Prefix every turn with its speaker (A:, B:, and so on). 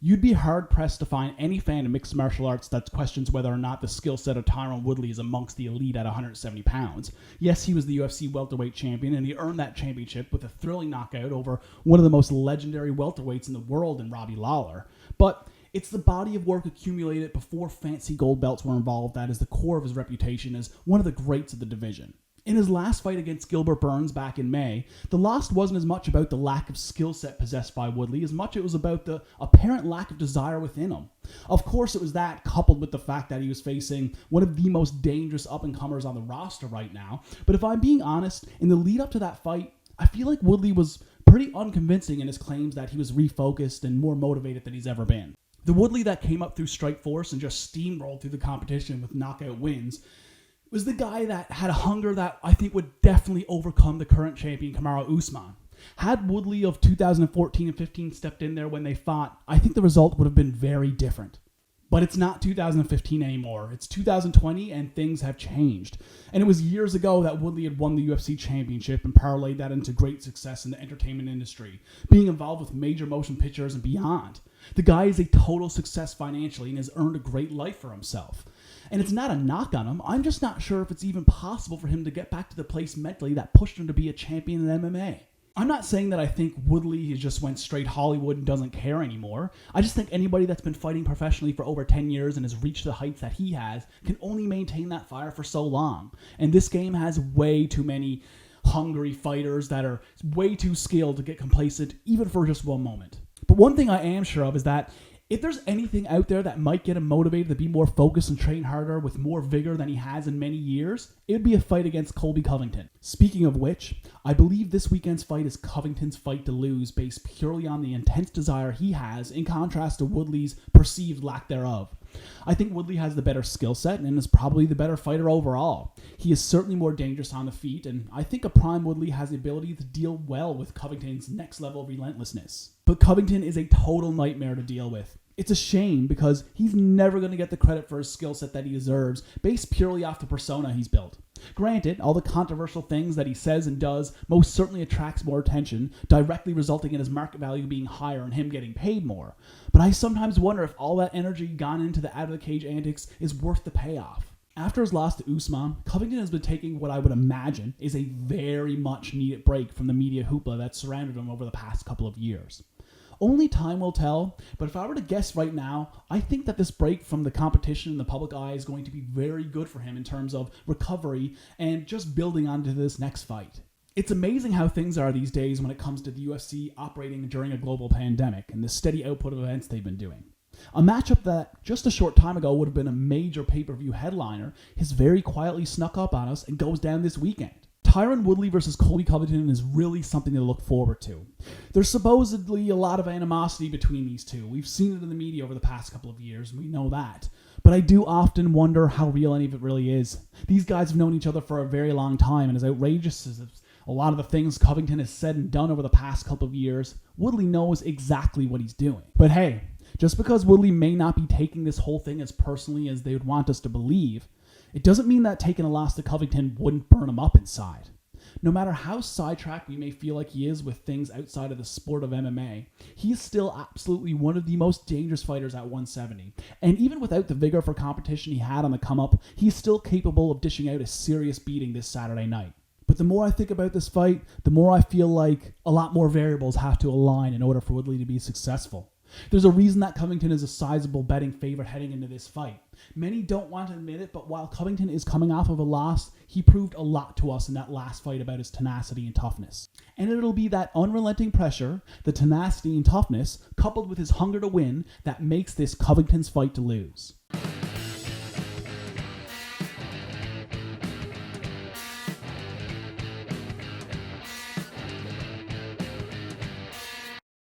A: You'd be hard-pressed to find any fan of mixed martial arts that questions whether or not the skill set of Tyron Woodley is amongst the elite at 170 pounds. Yes, he was the UFC welterweight champion, and he earned that championship with a thrilling knockout over one of the most legendary welterweights in the world in Robbie Lawler. But it's the body of work accumulated before fancy gold belts were involved that is the core of his reputation as one of the greats of the division. In his last fight against Gilbert Burns back in May, the loss wasn't as much about the lack of skill set possessed by Woodley as much it was about the apparent lack of desire within him. Of course, it was that coupled with the fact that he was facing one of the most dangerous up-and-comers on the roster right now. But if I'm being honest, in the lead up to that fight, I feel like Woodley was pretty unconvincing in his claims that he was refocused and more motivated than he's ever been. The Woodley that came up through Strikeforce and just steamrolled through the competition with knockout wins was the guy that had a hunger that I think would definitely overcome the current champion Kamaru Usman. Had Woodley of 2014 and 15 stepped in there when they fought, I think the result would have been very different. But it's not 2015 anymore. It's 2020 and things have changed. And it was years ago that Woodley had won the UFC championship and parlayed that into great success in the entertainment industry, being involved with major motion pictures and beyond. The guy is a total success financially and has earned a great life for himself. And it's not a knock on him. I'm just not sure if it's even possible for him to get back to the place mentally that pushed him to be a champion in MMA. I'm not saying that I think Woodley just went straight Hollywood and doesn't care anymore. I just think anybody that's been fighting professionally for over 10 years and has reached the heights that he has can only maintain that fire for so long. And this game has way too many hungry fighters that are way too skilled to get complacent even for just one moment. But one thing I am sure of is that if there's anything out there that might get him motivated to be more focused and train harder with more vigor than he has in many years, it would be a fight against Colby Covington. Speaking of which, I believe this weekend's fight is Covington's fight to lose based purely on the intense desire he has in contrast to Woodley's perceived lack thereof. I think Woodley has the better skill set and is probably the better fighter overall. He is certainly more dangerous on the feet, and I think a prime Woodley has the ability to deal well with Covington's next level relentlessness. But Covington is a total nightmare to deal with. It's a shame because he's never going to get the credit for his skill set that he deserves based purely off the persona he's built. Granted, all the controversial things that he says and does most certainly attracts more attention, directly resulting in his market value being higher and him getting paid more. But I sometimes wonder if all that energy gone into the out-of-the-cage antics is worth the payoff. After his loss to Usman, Covington has been taking what I would imagine is a very much needed break from the media hoopla that surrounded him over the past couple of years. Only time will tell, but if I were to guess right now, I think that this break from the competition in the public eye is going to be very good for him in terms of recovery and just building onto this next fight. It's amazing how things are these days when it comes to the UFC operating during a global pandemic and the steady output of events they've been doing. A matchup that just a short time ago would have been a major pay-per-view headliner has very quietly snuck up on us and goes down this weekend. Tyron Woodley versus Colby Covington is really something to look forward to. There's supposedly a lot of animosity between these two. We've seen it in the media over the past couple of years, and we know that. But I do often wonder how real any of it really is. These guys have known each other for a very long time, and as outrageous as a lot of the things Covington has said and done over the past couple of years, Woodley knows exactly what he's doing. But hey, just because Woodley may not be taking this whole thing as personally as they would want us to believe, it doesn't mean that taking a loss to Covington wouldn't burn him up inside. No matter how sidetracked we may feel like he is with things outside of the sport of MMA, he is still absolutely one of the most dangerous fighters at 170. And even without the vigor for competition he had on the come-up, he's still capable of dishing out a serious beating this Saturday night. But the more I think about this fight, the more I feel like a lot more variables have to align in order for Woodley to be successful. There's a reason that Covington is a sizable betting favorite heading into this fight. Many don't want to admit it, but while Covington is coming off of a loss, he proved a lot to us in that last fight about his tenacity and toughness. And it'll be that unrelenting pressure, the tenacity and toughness, coupled with his hunger to win, that makes this Covington's fight to lose.